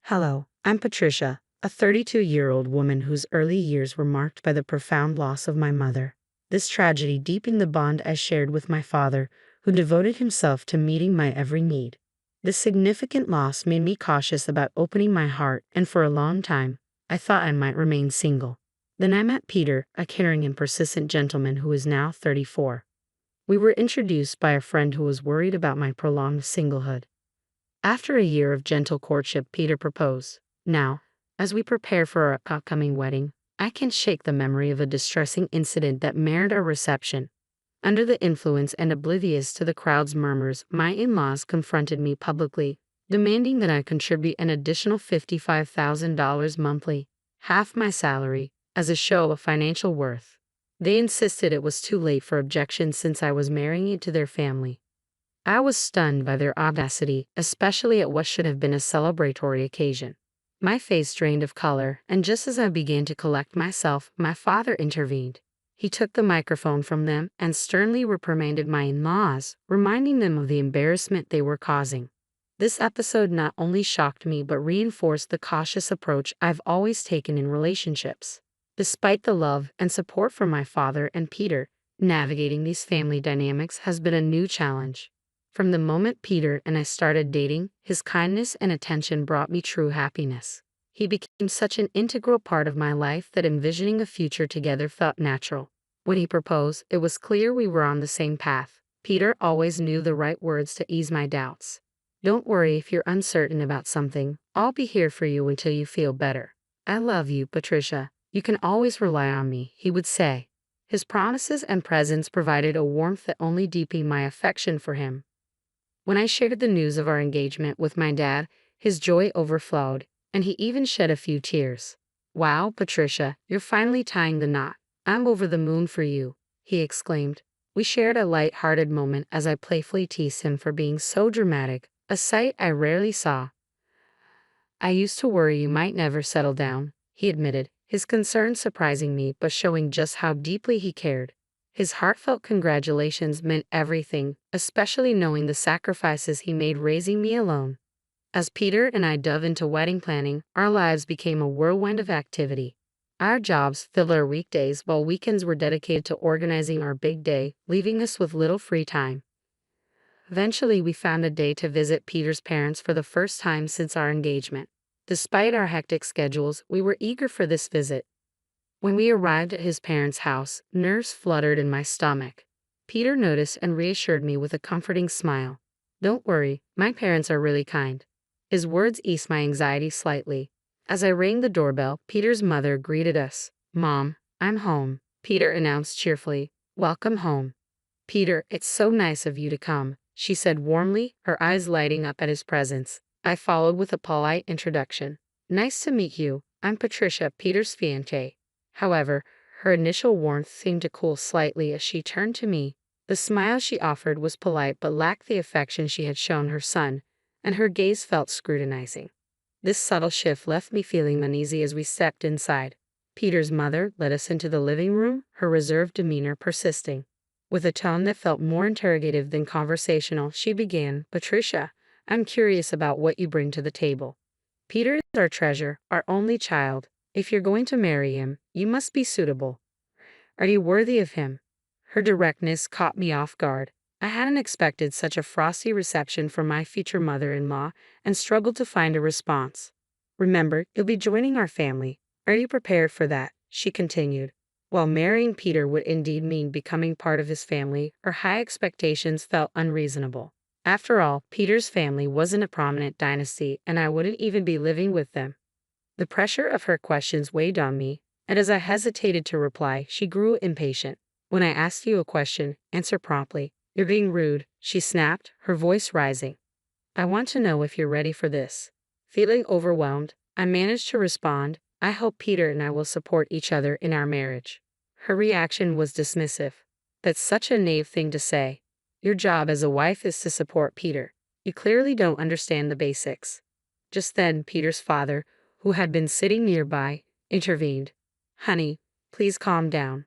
Hello, I'm Patricia, a 32-year-old woman whose early years were marked by the profound loss of my mother. This tragedy deepened the bond I shared with my father, who devoted himself to meeting my every need. This significant loss made me cautious about opening my heart, and for a long time, I thought I might remain single. Then I met Peter, a caring and persistent gentleman who is now 34. We were introduced by a friend who was worried about my prolonged singlehood. After a year of gentle courtship, Peter proposed. Now, as we prepare for our upcoming wedding, I can't shake the memory of a distressing incident that marred our reception. Under the influence and oblivious to the crowd's murmurs, my in-laws confronted me publicly, demanding that I contribute an additional $55,000 monthly, half my salary, as a show of financial worth. They insisted it was too late for objections since I was marrying into their family. I was stunned by their audacity, especially at what should have been a celebratory occasion. My face drained of color, and just as I began to collect myself, my father intervened. He took the microphone from them and sternly reprimanded my in-laws, reminding them of the embarrassment they were causing. This episode not only shocked me but reinforced the cautious approach I've always taken in relationships. Despite the love and support from my father and Peter, navigating these family dynamics has been a new challenge. From the moment Peter and I started dating, his kindness and attention brought me true happiness. He became such an integral part of my life that envisioning a future together felt natural. When he proposed, it was clear we were on the same path. Peter always knew the right words to ease my doubts. "Don't worry if you're uncertain about something. I'll be here for you until you feel better. I love you, Patricia. You can always rely on me," he would say. His promises and presence provided a warmth that only deepened my affection for him. When I shared the news of our engagement with my dad, his joy overflowed, and he even shed a few tears. "Wow, Patricia, you're finally tying the knot. I'm over the moon for you," he exclaimed. We shared a light-hearted moment as I playfully teased him for being so dramatic, a sight I rarely saw. "I used to worry you might never settle down," he admitted, his concern surprising me but showing just how deeply he cared. His heartfelt congratulations meant everything, especially knowing the sacrifices he made raising me alone. As Peter and I dove into wedding planning, our lives became a whirlwind of activity. Our jobs filled our weekdays while weekends were dedicated to organizing our big day, leaving us with little free time. Eventually, we found a day to visit Peter's parents for the first time since our engagement. Despite our hectic schedules, we were eager for this visit. When we arrived at his parents' house, nerves fluttered in my stomach. Peter noticed and reassured me with a comforting smile. "Don't worry, my parents are really kind." His words eased my anxiety slightly. As I rang the doorbell, Peter's mother greeted us. "Mom, I'm home," Peter announced cheerfully. "Welcome home." "Peter, it's so nice of you to come," she said warmly, her eyes lighting up at his presence. I followed with a polite introduction. "Nice to meet you. I'm Patricia, Peter's fiancée." However, her initial warmth seemed to cool slightly as she turned to me. The smile she offered was polite but lacked the affection she had shown her son, and her gaze felt scrutinizing. This subtle shift left me feeling uneasy as we stepped inside. Peter's mother led us into the living room, her reserved demeanor persisting. With a tone that felt more interrogative than conversational, she began, "Patricia, I'm curious about what you bring to the table. Peter is our treasure, our only child. If you're going to marry him, you must be suitable. Are you worthy of him?" Her directness caught me off guard. I hadn't expected such a frosty reception from my future mother-in-law and struggled to find a response. "Remember, you'll be joining our family. Are you prepared for that?" she continued. While marrying Peter would indeed mean becoming part of his family, her high expectations felt unreasonable. After all, Peter's family wasn't a prominent dynasty, and I wouldn't even be living with them. The pressure of her questions weighed on me, and as I hesitated to reply, she grew impatient. "When I ask you a question, answer promptly. You're being rude," she snapped, her voice rising. "I want to know if you're ready for this." Feeling overwhelmed, I managed to respond, "I hope Peter and I will support each other in our marriage." Her reaction was dismissive. "That's such a naive thing to say. Your job as a wife is to support Peter. You clearly don't understand the basics." Just then, Peter's father, who had been sitting nearby, intervened. "Honey, please calm down."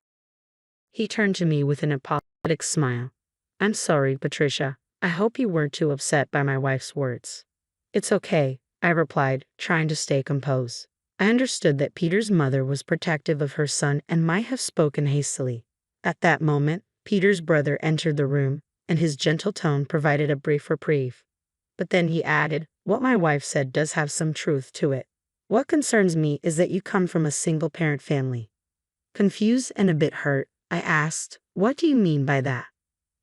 He turned to me with an apologetic smile. "I'm sorry, Patricia. I hope you weren't too upset by my wife's words." "It's okay. I replied, trying to stay composed. I understood that Peter's mother was protective of her son and might have spoken hastily. At that moment, Peter's brother entered the room, and his gentle tone provided a brief reprieve. But then he added, "What my wife said does have some truth to it. What concerns me is that you come from a single-parent family." Confused and a bit hurt, I asked, "What do you mean by that?"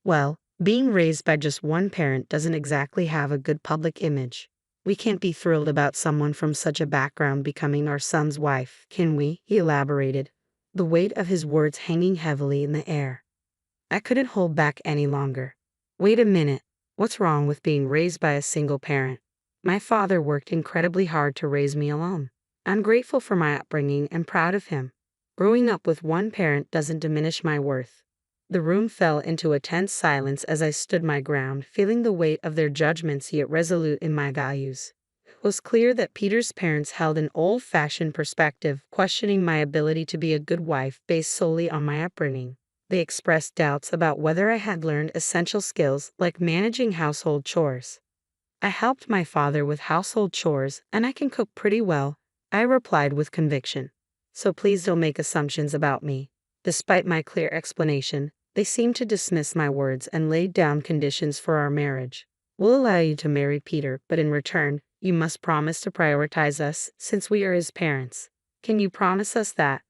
"Well, being raised by just one parent doesn't exactly have a good public image. We can't be thrilled about someone from such a background becoming our son's wife, can we?" he elaborated, the weight of his words hanging heavily in the air. I couldn't hold back any longer. "Wait a minute. What's wrong with being raised by a single parent? My father worked incredibly hard to raise me alone. I'm grateful for my upbringing and proud of him. Growing up with one parent doesn't diminish my worth." The room fell into a tense silence as I stood my ground, feeling the weight of their judgments yet resolute in my values. It was clear that Peter's parents held an old-fashioned perspective, questioning my ability to be a good wife based solely on my upbringing. They expressed doubts about whether I had learned essential skills like managing household chores. "I helped my father with household chores, and I can cook pretty well," I replied with conviction. "So please don't make assumptions about me." Despite my clear explanation, they seemed to dismiss my words and laid down conditions for our marriage. "We'll allow you to marry Peter, but in return, you must promise to prioritize us since we are his parents. Can you promise us that?"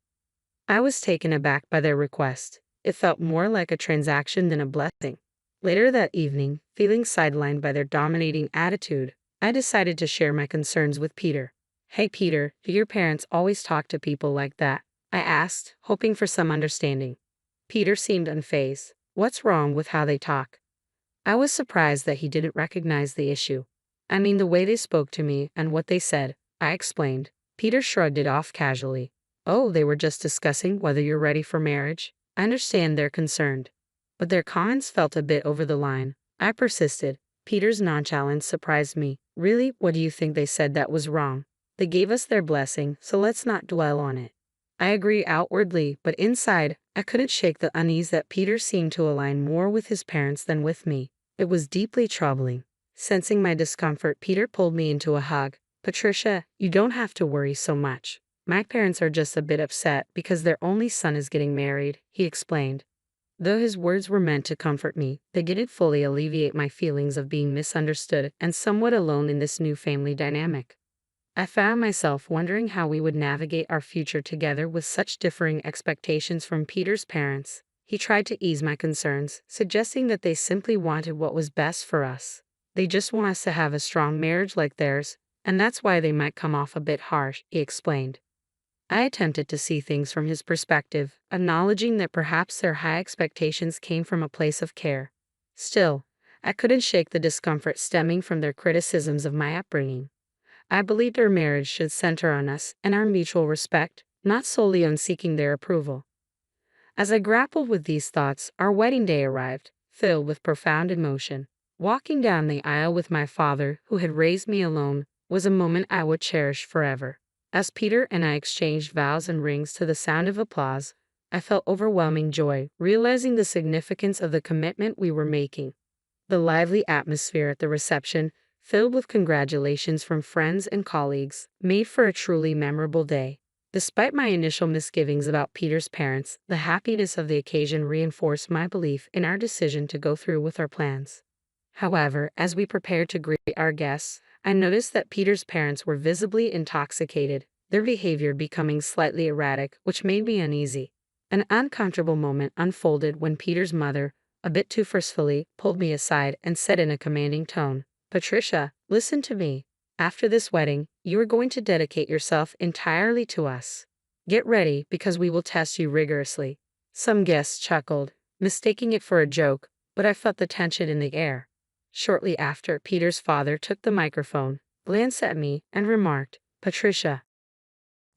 I was taken aback by their request. It felt more like a transaction than a blessing. Later that evening, feeling sidelined by their dominating attitude, I decided to share my concerns with Peter. "Hey Peter, do your parents always talk to people like that?" I asked, hoping for some understanding. Peter seemed unfazed. "What's wrong with how they talk?" I was surprised that he didn't recognize the issue. "I mean the way they spoke to me and what they said," I explained. Peter shrugged it off casually. "Oh, they were just discussing whether you're ready for marriage. I understand they're concerned." But their comments felt a bit over the line. I persisted. Peter's nonchalance surprised me. "Really, what do you think they said that was wrong? They gave us their blessing, so let's not dwell on it." I agree outwardly, but inside, I couldn't shake the unease that Peter seemed to align more with his parents than with me. It was deeply troubling. Sensing my discomfort, Peter pulled me into a hug. "Patricia, you don't have to worry so much. My parents are just a bit upset because their only son is getting married," he explained. Though his words were meant to comfort me, they didn't fully alleviate my feelings of being misunderstood and somewhat alone in this new family dynamic. I found myself wondering how we would navigate our future together with such differing expectations from Peter's parents. He tried to ease my concerns, suggesting that they simply wanted what was best for us. "They just want us to have a strong marriage like theirs, and that's why they might come off a bit harsh," he explained. I attempted to see things from his perspective, acknowledging that perhaps their high expectations came from a place of care. Still, I couldn't shake the discomfort stemming from their criticisms of my upbringing. I believed our marriage should center on us and our mutual respect, not solely on seeking their approval. As I grappled with these thoughts, our wedding day arrived, filled with profound emotion. Walking down the aisle with my father, who had raised me alone, was a moment I would cherish forever. As Peter and I exchanged vows and rings to the sound of applause, I felt overwhelming joy, realizing the significance of the commitment we were making. The lively atmosphere at the reception, filled with congratulations from friends and colleagues, made for a truly memorable day. Despite my initial misgivings about Peter's parents, the happiness of the occasion reinforced my belief in our decision to go through with our plans. However, as we prepared to greet our guests, I noticed that Peter's parents were visibly intoxicated, their behavior becoming slightly erratic, which made me uneasy. An uncomfortable moment unfolded when Peter's mother, a bit too forcefully, pulled me aside and said in a commanding tone, "Patricia, listen to me. After this wedding, you are going to dedicate yourself entirely to us. Get ready because we will test you rigorously." Some guests chuckled, mistaking it for a joke, but I felt the tension in the air. Shortly after, Peter's father took the microphone, glanced at me, and remarked, "Patricia,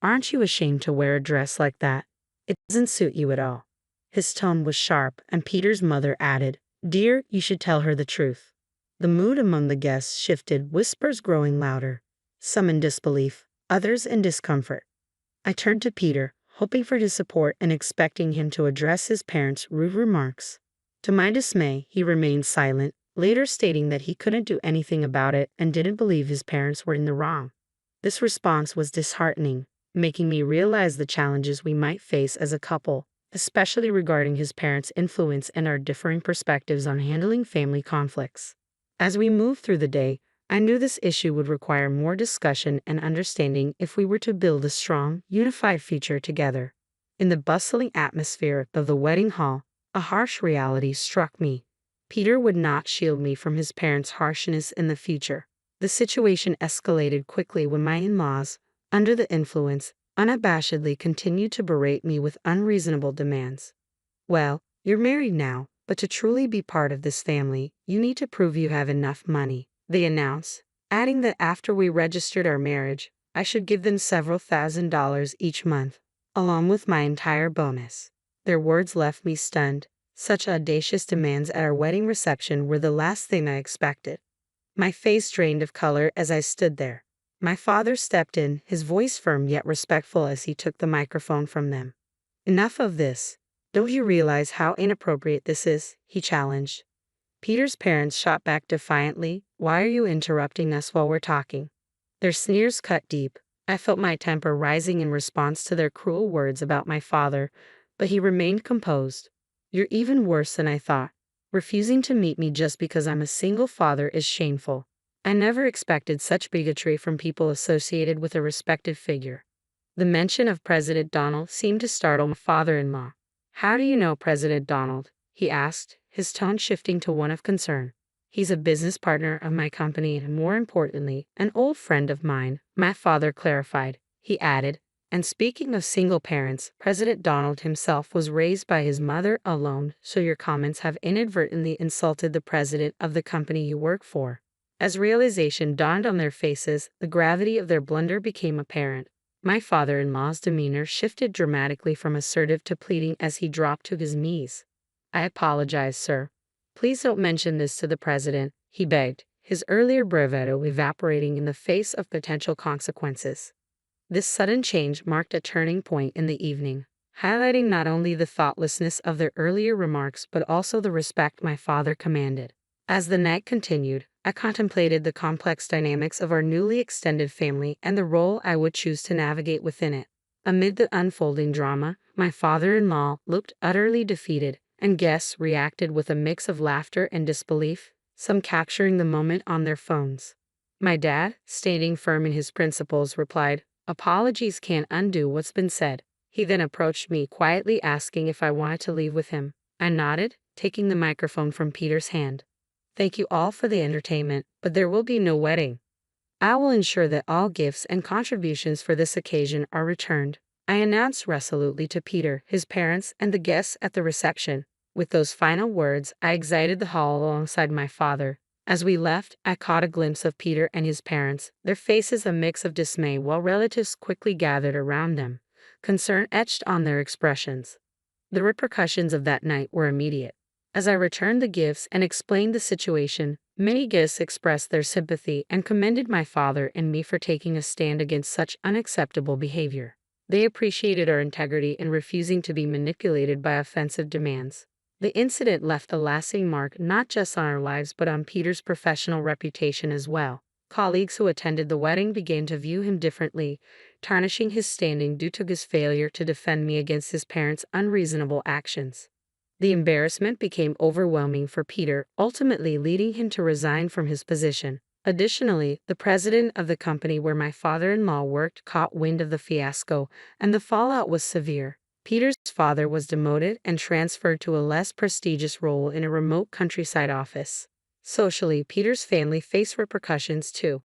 aren't you ashamed to wear a dress like that? It doesn't suit you at all." His tone was sharp, and Peter's mother added, "Dear, you should tell her the truth." The mood among the guests shifted, whispers growing louder, some in disbelief, others in discomfort. I turned to Peter, hoping for his support and expecting him to address his parents' rude remarks. To my dismay, he remained silent, later stating that he couldn't do anything about it and didn't believe his parents were in the wrong. This response was disheartening, making me realize the challenges we might face as a couple, especially regarding his parents' influence and our differing perspectives on handling family conflicts. As we moved through the day, I knew this issue would require more discussion and understanding if we were to build a strong, unified future together. In the bustling atmosphere of the wedding hall, a harsh reality struck me. Peter would not shield me from his parents' harshness in the future. The situation escalated quickly when my in-laws, under the influence, unabashedly continued to berate me with unreasonable demands. "Well, you're married now, but to truly be part of this family, you need to prove you have enough money," they announced, adding that after we registered our marriage, I should give them several $1,000s each month, along with my entire bonus. Their words left me stunned. Such audacious demands at our wedding reception were the last thing I expected. My face drained of color as I stood there. My father stepped in, his voice firm yet respectful as he took the microphone from them. "Enough of this. Don't you realize how inappropriate this is?" he challenged. Peter's parents shot back defiantly. "Why are you interrupting us while we're talking?" Their sneers cut deep. I felt my temper rising in response to their cruel words about my father, but he remained composed. "You're even worse than I thought. Refusing to meet me just because I'm a single father is shameful. I never expected such bigotry from people associated with a respected figure." The mention of President Donald seemed to startle my father-in-law. "How do you know President Donald?" he asked, his tone shifting to one of concern. "He's a business partner of my company and, more importantly, an old friend of mine," my father clarified. He added, "And speaking of single parents, President Donald himself was raised by his mother alone, so your comments have inadvertently insulted the president of the company you work for." As realization dawned on their faces, the gravity of their blunder became apparent. My father-in-law's demeanor shifted dramatically from assertive to pleading as he dropped to his knees. "I apologize, sir. Please don't mention this to the president," he begged, his earlier bravado evaporating in the face of potential consequences. This sudden change marked a turning point in the evening, highlighting not only the thoughtlessness of their earlier remarks but also the respect my father commanded. As the night continued, I contemplated the complex dynamics of our newly extended family and the role I would choose to navigate within it. Amid the unfolding drama, my father-in-law looked utterly defeated, and guests reacted with a mix of laughter and disbelief, some capturing the moment on their phones. My dad, standing firm in his principles, replied, "Apologies can't undo what's been said." He then approached me, quietly asking if I wanted to leave with him. I nodded, taking the microphone from Peter's hand. "Thank you all for the entertainment, but there will be no wedding. I will ensure that all gifts and contributions for this occasion are returned," I announced resolutely to Peter, his parents, and the guests at the reception. With those final words, I exited the hall alongside my father. As we left, I caught a glimpse of Peter and his parents, their faces a mix of dismay while relatives quickly gathered around them, concern etched on their expressions. The repercussions of that night were immediate. As I returned the gifts and explained the situation, many guests expressed their sympathy and commended my father and me for taking a stand against such unacceptable behavior. They appreciated our integrity in refusing to be manipulated by offensive demands. The incident left a lasting mark not just on our lives but on Peter's professional reputation as well. Colleagues who attended the wedding began to view him differently, tarnishing his standing due to his failure to defend me against his parents' unreasonable actions. The embarrassment became overwhelming for Peter, ultimately leading him to resign from his position. Additionally, the president of the company where my father-in-law worked caught wind of the fiasco, and the fallout was severe. Peter's father was demoted and transferred to a less prestigious role in a remote countryside office. Socially, Peter's family faced repercussions too,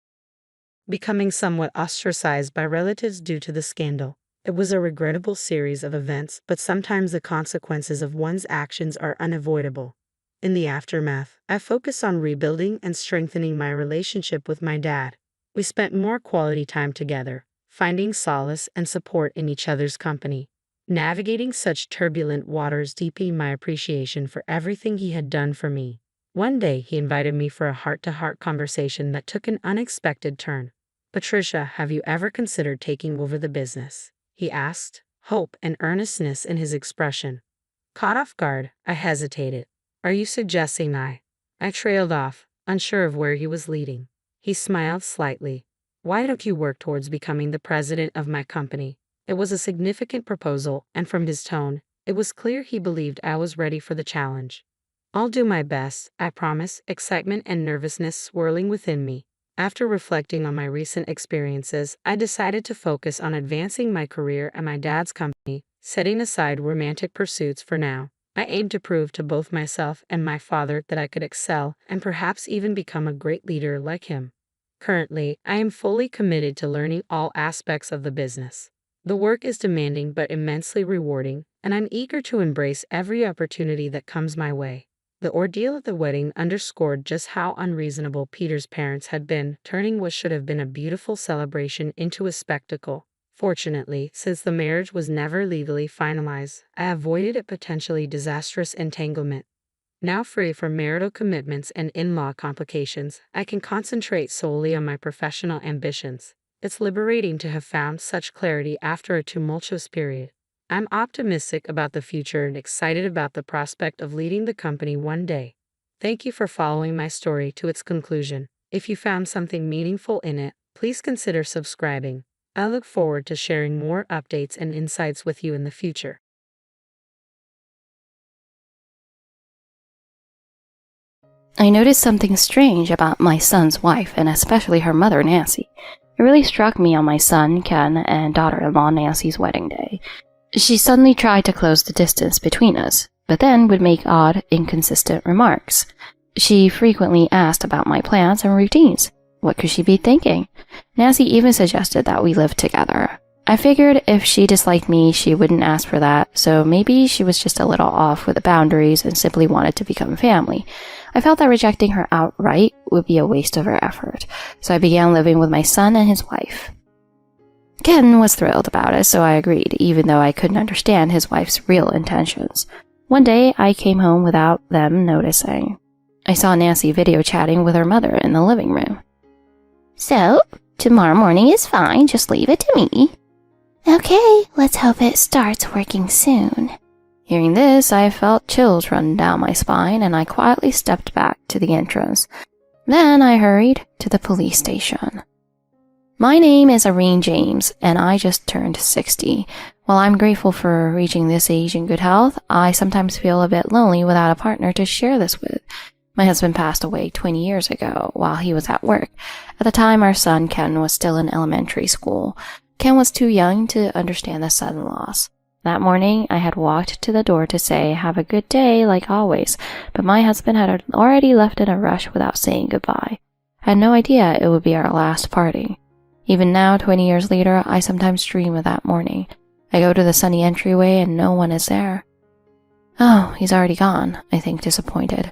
becoming somewhat ostracized by relatives due to the scandal. It was a regrettable series of events, but sometimes the consequences of one's actions are unavoidable. In the aftermath, I focused on rebuilding and strengthening my relationship with my dad. We spent more quality time together, finding solace and support in each other's company. Navigating such turbulent waters deepened my appreciation for everything he had done for me. One day, he invited me for a heart-to-heart conversation that took an unexpected turn. "Patricia, have you ever considered taking over the business?" he asked, hope and earnestness in his expression. Caught off guard, I hesitated. "Are you suggesting I I trailed off, unsure of where he was leading. He smiled slightly. Why don't you work towards becoming the president of my company? It was a significant proposal, and from his tone, it was clear he believed I was ready for the challenge. I'll do my best, I promise, excitement and nervousness swirling within me. After reflecting on my recent experiences, I decided to focus on advancing my career at my dad's company, setting aside romantic pursuits for now. I aimed to prove to both myself and my father that I could excel and perhaps even become a great leader like him. Currently, I am fully committed to learning all aspects of the business. The work is demanding but immensely rewarding, and I'm eager to embrace every opportunity that comes my way. The ordeal at the wedding underscored just how unreasonable Peter's parents had been, turning what should have been a beautiful celebration into a spectacle. Fortunately, since the marriage was never legally finalized, I avoided a potentially disastrous entanglement. Now free from marital commitments and in-law complications, I can concentrate solely on my professional ambitions. It's liberating to have found such clarity after a tumultuous period. I'm optimistic about the future and excited about the prospect of leading the company one day. Thank you for following my story to its conclusion. If you found something meaningful in it, please consider subscribing. I look forward to sharing more updates and insights with you in the future. I noticed something strange about my son's wife, and especially her mother, Nancy. It really struck me on my son, Ken, and daughter-in-law, Nancy's wedding day. She suddenly tried to close the distance between us, but then would make odd, inconsistent remarks. She frequently asked about my plans and routines. What could she be thinking? Nancy even suggested that we live together. I figured if she disliked me, she wouldn't ask for that, so maybe she was just a little off with the boundaries and simply wanted to become family. I felt that rejecting her outright would be a waste of her effort, so I began living with my son and his wife. Ken was thrilled about it, so I agreed, even though I couldn't understand his wife's real intentions. One day, I came home without them noticing. I saw Nancy video chatting with her mother in the living room. So, tomorrow morning is fine, just leave it to me. Okay, let's hope it starts working soon. Hearing this, I felt chills run down my spine, and I quietly stepped back to the entrance. Then I hurried to the police station. My name is Irene James, and I just turned 60. While I'm grateful for reaching this age in good health, I sometimes feel a bit lonely without a partner to share this with. My husband passed away 20 years ago while he was at work. At the time, our son Ken was still in elementary school. Ken was too young to understand the sudden loss. That morning, I had walked to the door to say, "Have a good day," like always, but my husband had already left in a rush without saying goodbye. I had no idea it would be our last parting. Even now, 20 years later, I sometimes dream of that morning. I go to the sunny entryway and no one is there. Oh, he's already gone, I think, disappointed.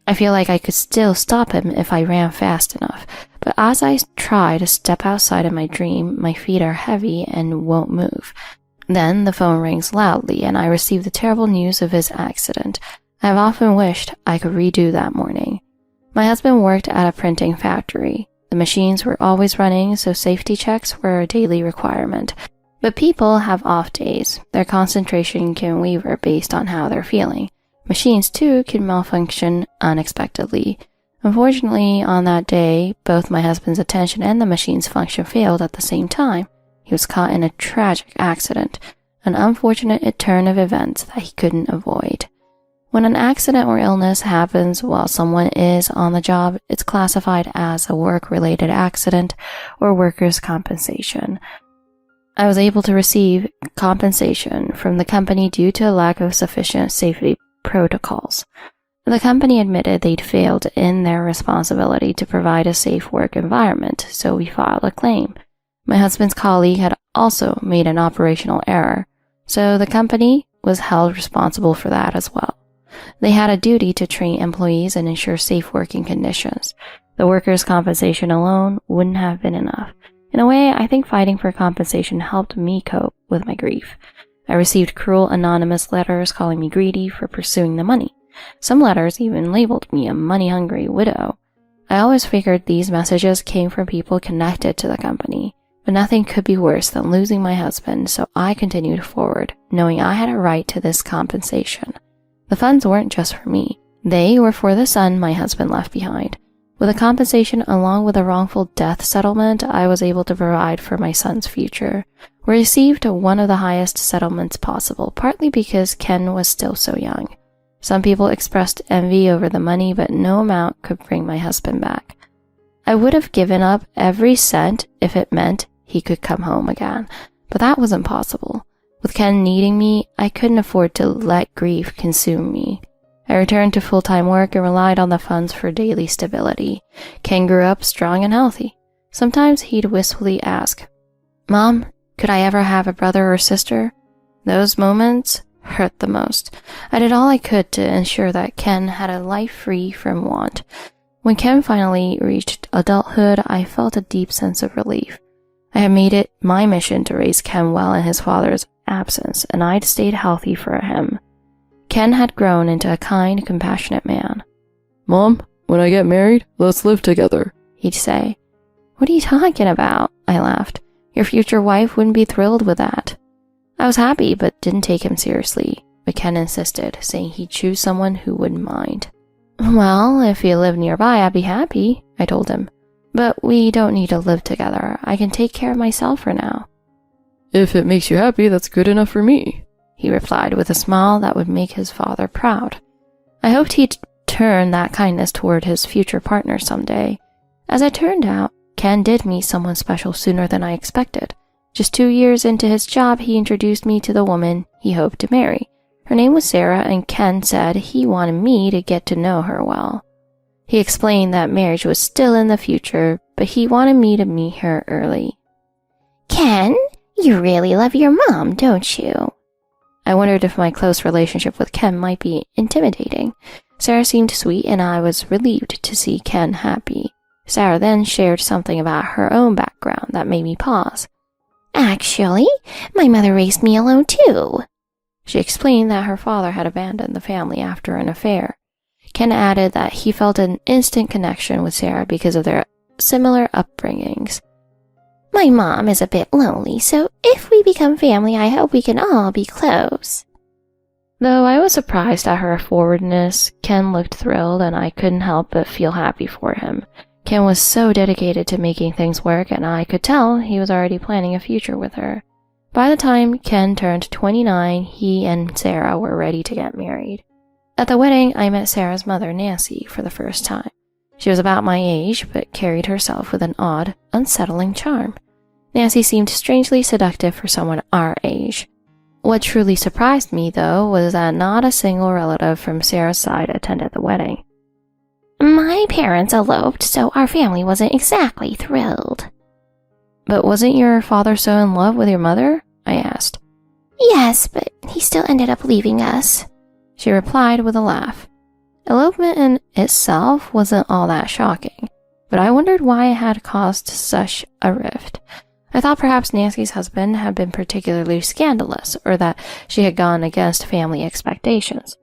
I feel like I could still stop him if I ran fast enough, but as I try to step outside of my dream, my feet are heavy and won't move. Then the phone rings loudly and I receive the terrible news of his accident. I have often wished I could redo that morning. My husband worked at a printing factory. The machines were always running, so safety checks were a daily requirement. But people have off days. Their concentration can waver based on how they're feeling. Machines, too, can malfunction unexpectedly. Unfortunately, on that day, both my husband's attention and the machine's function failed at the same time. He was caught in a tragic accident, an unfortunate turn of events that he couldn't avoid. When an accident or illness happens while someone is on the job, it's classified as a work-related accident or workers' compensation. I was able to receive compensation from the company due to a lack of sufficient safety protocols. The company admitted they'd failed in their responsibility to provide a safe work environment, so we filed a claim. My husband's colleague had also made an operational error, so the company was held responsible for that as well. They had a duty to train employees and ensure safe working conditions. The workers' compensation alone wouldn't have been enough. In a way, I think fighting for compensation helped me cope with my grief. I received cruel anonymous letters calling me greedy for pursuing the money. Some letters even labeled me a money-hungry widow. I always figured these messages came from people connected to the company, but nothing could be worse than losing my husband, so I continued forward, knowing I had a right to this compensation. The funds weren't just for me. They were for the son my husband left behind. With a compensation along with a wrongful death settlement, I was able to provide for my son's future. We received one of the highest settlements possible, partly because Ken was still so young. Some people expressed envy over the money, but no amount could bring my husband back. I would have given up every cent if it meant he could come home again, but that wasn't possible. With Ken needing me, I couldn't afford to let grief consume me. I returned to full-time work and relied on the funds for daily stability. Ken grew up strong and healthy. Sometimes he'd wistfully ask, "Mom, could I ever have a brother or sister?" Those moments hurt the most. I did all I could to ensure that Ken had a life free from want. When Ken finally reached adulthood, I felt a deep sense of relief. I had made it my mission to raise Ken well in his father's absence, and I'd stayed healthy for him. Ken had grown into a kind, compassionate man. "Mom, when I get married, let's live together," he'd say. "What are you talking about?" I laughed. "Your future wife wouldn't be thrilled with that." I was happy, but didn't take him seriously. But Ken insisted, saying he'd choose someone who wouldn't mind. "Well, if you live nearby, I'd be happy," I told him. "But we don't need to live together. I can take care of myself for now." "If it makes you happy, that's good enough for me," he replied with a smile that would make his father proud. I hoped he'd turn that kindness toward his future partner someday. As it turned out, Ken did meet someone special sooner than I expected. Just 2 years into his job, he introduced me to the woman he hoped to marry. Her name was Sarah, and Ken said he wanted me to get to know her well. He explained that marriage was still in the future, but he wanted me to meet her early. Ken, you really love your mom, don't you? I wondered if my close relationship with Ken might be intimidating. Sarah seemed sweet, and I was relieved to see Ken happy. Sarah then shared something about her own background that made me pause. "Actually, my mother raised me alone too." She explained that her father had abandoned the family after an affair. Ken added that he felt an instant connection with Sarah because of their similar upbringings. "My mom is a bit lonely, so if we become family, I hope we can all be close." Though I was surprised at her forwardness, Ken looked thrilled, and I couldn't help but feel happy for him. Ken was so dedicated to making things work, and I could tell he was already planning a future with her. By the time Ken turned 29, he and Sarah were ready to get married. At the wedding, I met Sarah's mother, Nancy, for the first time. She was about my age, but carried herself with an odd, unsettling charm. Nancy seemed strangely seductive for someone our age. What truly surprised me, though, was that not a single relative from Sarah's side attended the wedding. "My parents eloped, so our family wasn't exactly thrilled." "But wasn't your father so in love with your mother?" I asked. "Yes, but he still ended up leaving us," she replied with a laugh. Elopement in itself wasn't all that shocking, but I wondered why it had caused such a rift. I thought perhaps Nancy's husband had been particularly scandalous, or that she had gone against family expectations.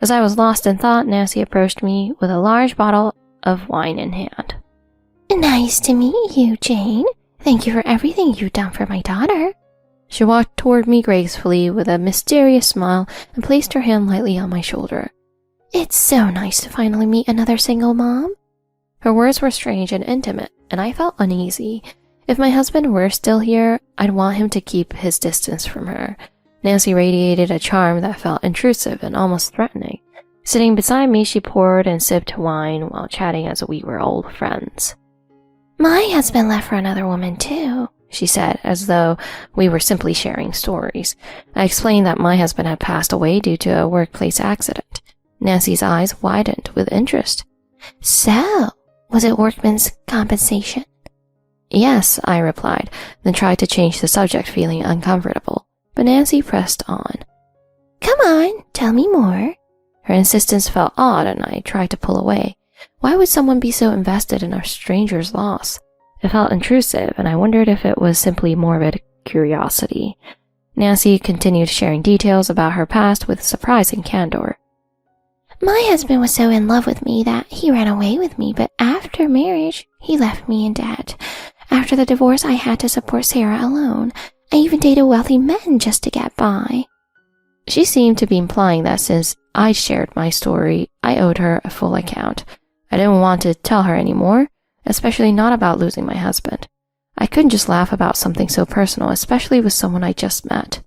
As I was lost in thought, Nancy approached me with a large bottle of wine in hand. "Nice to meet you, Jane. Thank you for everything you've done for my daughter." She walked toward me gracefully with a mysterious smile and placed her hand lightly on my shoulder. "It's so nice to finally meet another single mom." Her words were strange and intimate, and I felt uneasy. If my husband were still here, I'd want him to keep his distance from her. Nancy radiated a charm that felt intrusive and almost threatening. Sitting beside me, she poured and sipped wine while chatting as we were old friends. "My husband left for another woman too," she said, as though we were simply sharing stories. I explained that my husband had passed away due to a workplace accident. Nancy's eyes widened with interest. "So, was it workman's compensation?" "Yes," I replied, then tried to change the subject, feeling uncomfortable. But Nancy pressed on. "Come on, tell me more." Her insistence felt odd, and I tried to pull away. Why would someone be so invested in a stranger's loss? It felt intrusive, and I wondered if it was simply morbid curiosity. Nancy continued sharing details about her past with surprising candor. "My husband was so in love with me that he ran away with me, but after marriage, he left me in debt. After the divorce, I had to support Sarah alone. I even dated wealthy men just to get by." She seemed to be implying that since I'd shared my story, I owed her a full account. I didn't want to tell her anymore, especially not about losing my husband. I couldn't just laugh about something so personal, especially with someone I just met.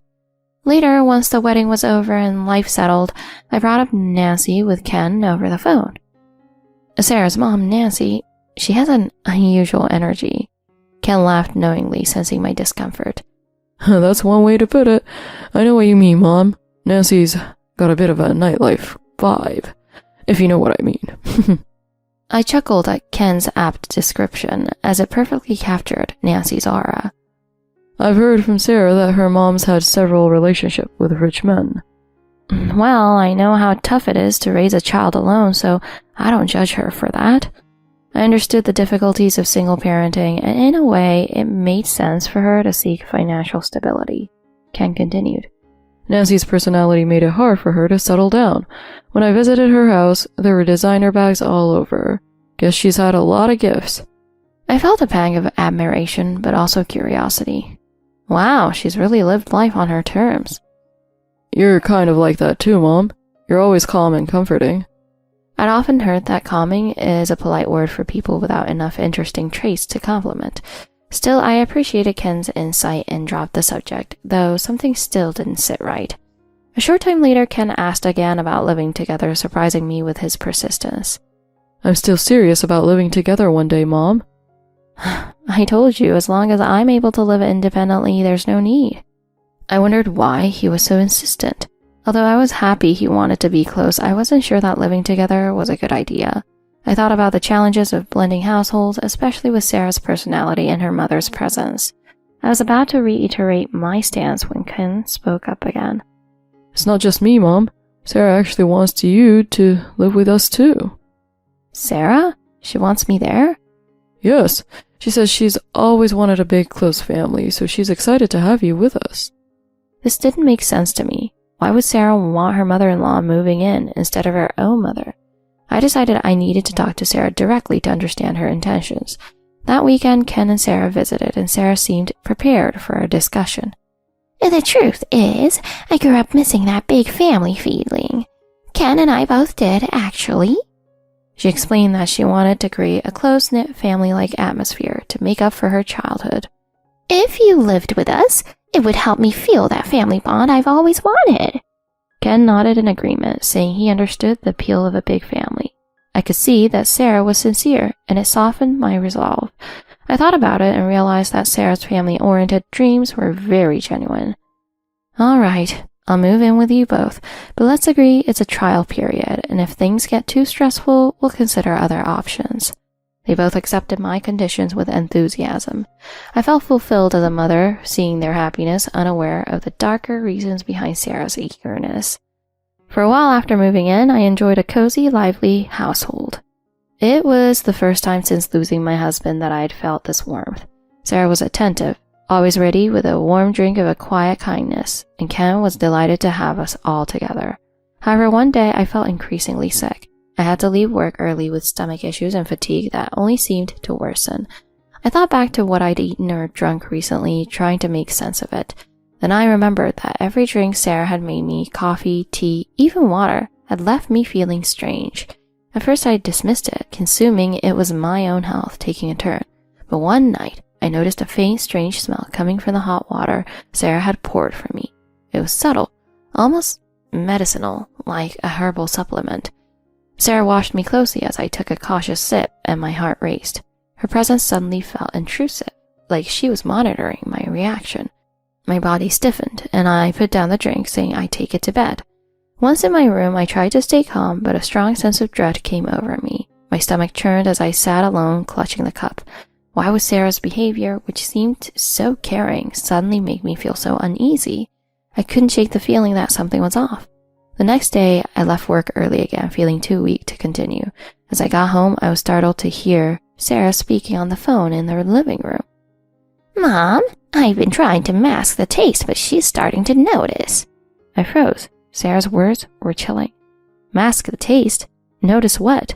Later, once the wedding was over and life settled, I brought up Nancy with Ken over the phone. Sarah's mom, Nancy, she has an unusual energy. Ken laughed knowingly, sensing my discomfort. That's one way to put it. I know what you mean, Mom. Nancy's got a bit of a nightlife vibe, if you know what I mean. I chuckled at Ken's apt description, as it perfectly captured Nancy's aura. I've heard from Sarah that her mom's had several relationships with rich men. Well, I know how tough it is to raise a child alone, so I don't judge her for that. I understood the difficulties of single parenting, and in a way, it made sense for her to seek financial stability. Ken continued. Nancy's personality made it hard for her to settle down. When I visited her house, there were designer bags all over. Guess she's had a lot of gifts. I felt a pang of admiration, but also curiosity. Wow, she's really lived life on her terms. You're kind of like that too, Mom. You're always calm and comforting. I'd often heard that calming is a polite word for people without enough interesting traits to compliment. Still, I appreciated Ken's insight and dropped the subject, though something still didn't sit right. A short time later, Ken asked again about living together, surprising me with his persistence. I'm still serious about living together one day, Mom. I told you, as long as I'm able to live independently, there's no need. I wondered why he was so insistent. Although I was happy he wanted to be close, I wasn't sure that living together was a good idea. I thought about the challenges of blending households, especially with Sarah's personality and her mother's presence. I was about to reiterate my stance when Ken spoke up again. It's not just me, Mom. Sarah actually wants you to live with us too. Sarah? She wants me there? Yes. She says she's always wanted a big, close family, so she's excited to have you with us. This didn't make sense to me. Why would Sarah want her mother-in-law moving in instead of her own mother? I decided I needed to talk to Sarah directly to understand her intentions. That weekend, Ken and Sarah visited, and Sarah seemed prepared for a discussion. The truth is, I grew up missing that big family feeling. Ken and I both did, actually. She explained that she wanted to create a close-knit family-like atmosphere to make up for her childhood. If you lived with us, it would help me feel that family bond I've always wanted. Ken nodded in agreement, saying he understood the appeal of a big family. I could see that Sarah was sincere, and it softened my resolve. I thought about it and realized that Sarah's family-oriented dreams were very genuine. All right, I'll move in with you both, but let's agree it's a trial period, and if things get too stressful, we'll consider other options. They both accepted my conditions with enthusiasm. I felt fulfilled as a mother, seeing their happiness, unaware of the darker reasons behind Sarah's eagerness. For a while after moving in, I enjoyed a cozy, lively household. It was the first time since losing my husband that I had felt this warmth. Sarah was attentive, always ready with a warm drink of a quiet kindness, and Ken was delighted to have us all together. However, one day I felt increasingly sick. I had to leave work early with stomach issues and fatigue that only seemed to worsen. I thought back to what I'd eaten or drunk recently, trying to make sense of it. Then I remembered that every drink Sarah had made me, coffee, tea, even water, had left me feeling strange. At first I dismissed it, consuming it was my own health taking a turn. But one night, I noticed a faint, strange smell coming from the hot water Sarah had poured for me. It was subtle, almost medicinal, like a herbal supplement. Sarah watched me closely as I took a cautious sip, and my heart raced. Her presence suddenly felt intrusive, like she was monitoring my reaction. My body stiffened, and I put down the drink, saying I'd take it to bed. Once in my room, I tried to stay calm, but a strong sense of dread came over me. My stomach churned as I sat alone, clutching the cup. Why was Sarah's behavior, which seemed so caring, suddenly make me feel so uneasy? I couldn't shake the feeling that something was off. The next day, I left work early again, feeling too weak to continue. As I got home, I was startled to hear Sarah speaking on the phone in the living room. Mom, I've been trying to mask the taste, but she's starting to notice. I froze. Sarah's words were chilling. Mask the taste? Notice what?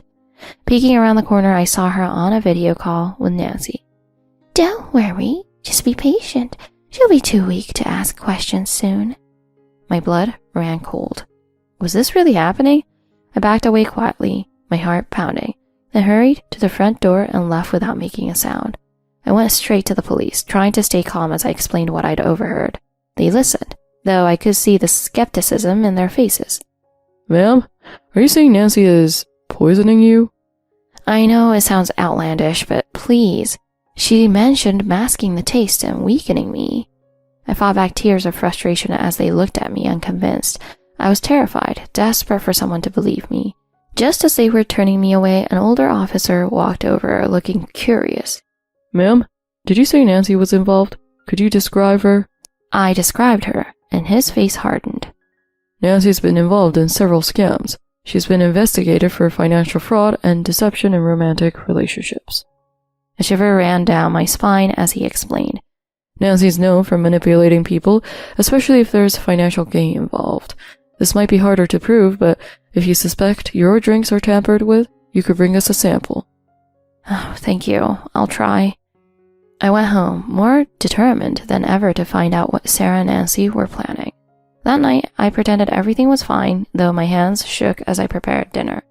Peeking around the corner, I saw her on a video call with Nancy. Don't worry, just be patient. She'll be too weak to ask questions soon. My blood ran cold. Was this really happening? I backed away quietly, my heart pounding, then hurried to the front door and left without making a sound. I went straight to the police, trying to stay calm as I explained what I'd overheard. They listened, though I could see the skepticism in their faces. Ma'am, are you saying Nancy is poisoning you? I know it sounds outlandish, but please. She mentioned masking the taste and weakening me. I fought back tears of frustration as they looked at me unconvinced. I was terrified, desperate for someone to believe me. Just as they were turning me away, an older officer walked over, looking curious. Ma'am, did you say Nancy was involved? Could you describe her? I described her, and his face hardened. Nancy's been involved in several scams. She's been investigated for financial fraud and deception in romantic relationships. A shiver ran down my spine as he explained. Nancy's known for manipulating people, especially if there's financial gain involved. This might be harder to prove, but if you suspect your drinks are tampered with, you could bring us a sample. Oh, thank you. I'll try. I went home, more determined than ever to find out what Sarah and Nancy were planning. That night, I pretended everything was fine, though my hands shook as I prepared dinner.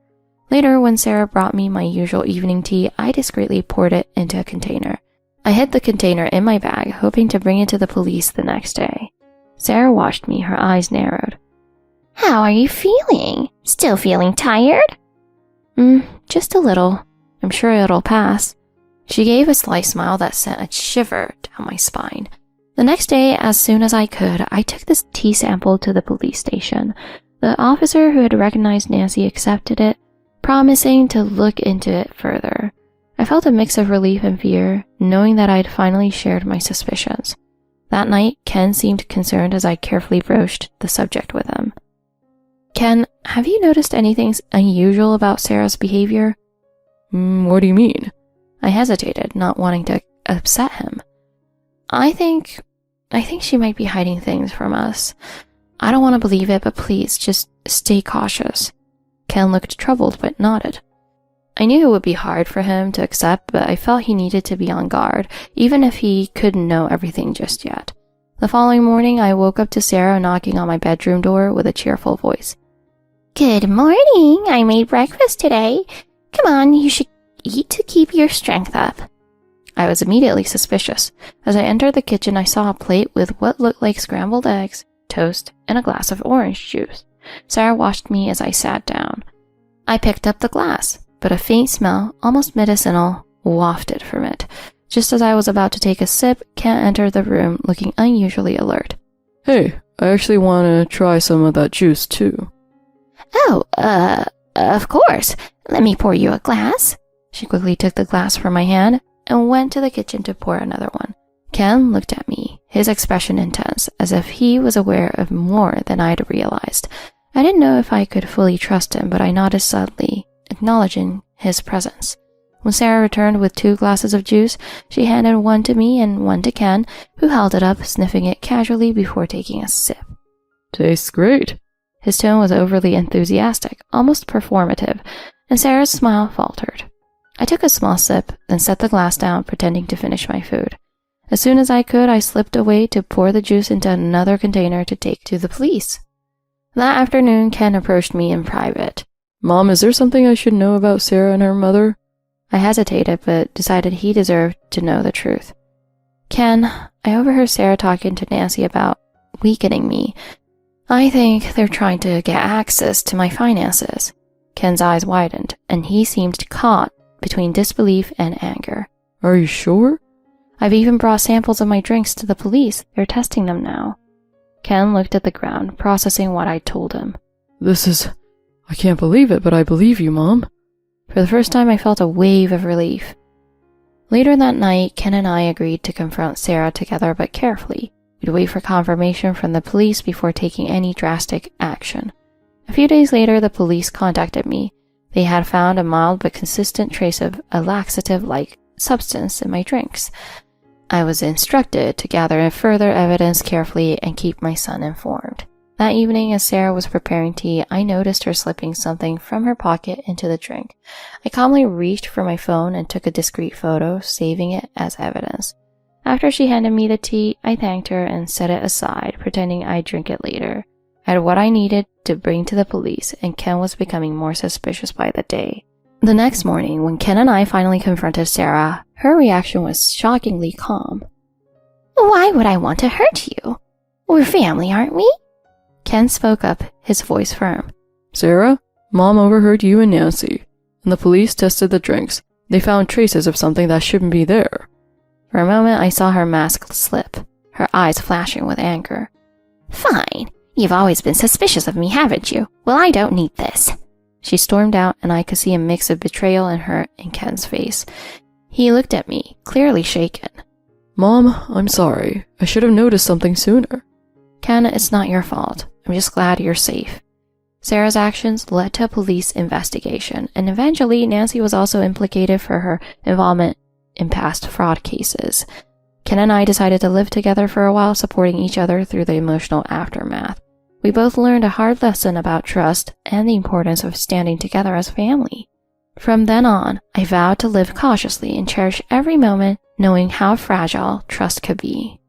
Later, when Sarah brought me my usual evening tea, I discreetly poured it into a container. I hid the container in my bag, hoping to bring it to the police the next day. Sarah watched me, her eyes narrowed. How are you feeling? Still feeling tired? Just a little. I'm sure it'll pass. She gave a sly smile that sent a shiver down my spine. The next day, as soon as I could, I took this tea sample to the police station. The officer who had recognized Nancy accepted it, promising to look into it further. I felt a mix of relief and fear, knowing that I'd finally shared my suspicions. That night, Ken seemed concerned as I carefully broached the subject with him. Ken, have you noticed anything unusual about Sarah's behavior? What do you mean? I hesitated, not wanting to upset him. I think she might be hiding things from us. I don't want to believe it, but please, just stay cautious. Ken looked troubled, but nodded. I knew it would be hard for him to accept, but I felt he needed to be on guard, even if he couldn't know everything just yet. The following morning, I woke up to Sarah knocking on my bedroom door with a cheerful voice. Good morning. I made breakfast today. Come on, you should eat to keep your strength up. I was immediately suspicious. As I entered the kitchen, I saw a plate with what looked like scrambled eggs, toast, and a glass of orange juice. Sarah watched me as I sat down. I picked up the glass, but a faint smell, almost medicinal, wafted from it. Just as I was about to take a sip, Ken entered the room, looking unusually alert. Hey, I actually want to try some of that juice too. Oh, of course. Let me pour you a glass. She quickly took the glass from my hand and went to the kitchen to pour another one. Ken looked at me, his expression intense, as if he was aware of more than I'd realized. I didn't know if I could fully trust him, but I nodded subtly, acknowledging his presence. When Sarah returned with 2 glasses of juice, she handed one to me and one to Ken, who held it up, sniffing it casually before taking a sip. Tastes great. His tone was overly enthusiastic, almost performative, and Sarah's smile faltered. I took a small sip, then set the glass down, pretending to finish my food. As soon as I could, I slipped away to pour the juice into another container to take to the police. That afternoon, Ken approached me in private. Mom, is there something I should know about Sarah and her mother? I hesitated, but decided he deserved to know the truth. Ken, I overheard Sarah talking to Nancy about weakening me. I think they're trying to get access to my finances. Ken's eyes widened, and he seemed caught between disbelief and anger. Are you sure? I've even brought samples of my drinks to the police. They're testing them now. Ken looked at the ground, processing what I told him. I can't believe it, but I believe you, Mom. For the first time, I felt a wave of relief. Later that night, Ken and I agreed to confront Sarah together, but carefully. We'd wait for confirmation from the police before taking any drastic action. A few days later, the police contacted me. They had found a mild but consistent trace of a laxative-like substance in my drinks. I was instructed to gather further evidence carefully and keep my son informed. That evening, as Sarah was preparing tea, I noticed her slipping something from her pocket into the drink. I calmly reached for my phone and took a discreet photo, saving it as evidence. After she handed me the tea, I thanked her and set it aside, pretending I'd drink it later. I had what I needed to bring to the police, and Ken was becoming more suspicious by the day. The next morning, when Ken and I finally confronted Sarah, her reaction was shockingly calm. Why would I want to hurt you? We're family, aren't we? Ken spoke up, his voice firm. Sarah, Mom overheard you and Nancy, and the police tested the drinks. They found traces of something that shouldn't be there. For a moment, I saw her mask slip, her eyes flashing with anger. Fine. You've always been suspicious of me, haven't you? Well, I don't need this. She stormed out, and I could see a mix of betrayal and hurt in Ken's face. He looked at me, clearly shaken. Mom, I'm sorry. I should have noticed something sooner. Ken, it's not your fault. I'm just glad you're safe. Sarah's actions led to a police investigation, and eventually Nancy was also implicated for her involvement in past fraud cases. Ken and I decided to live together for a while, supporting each other through the emotional aftermath. We both learned a hard lesson about trust and the importance of standing together as family. From then on, I vowed to live cautiously and cherish every moment, knowing how fragile trust could be.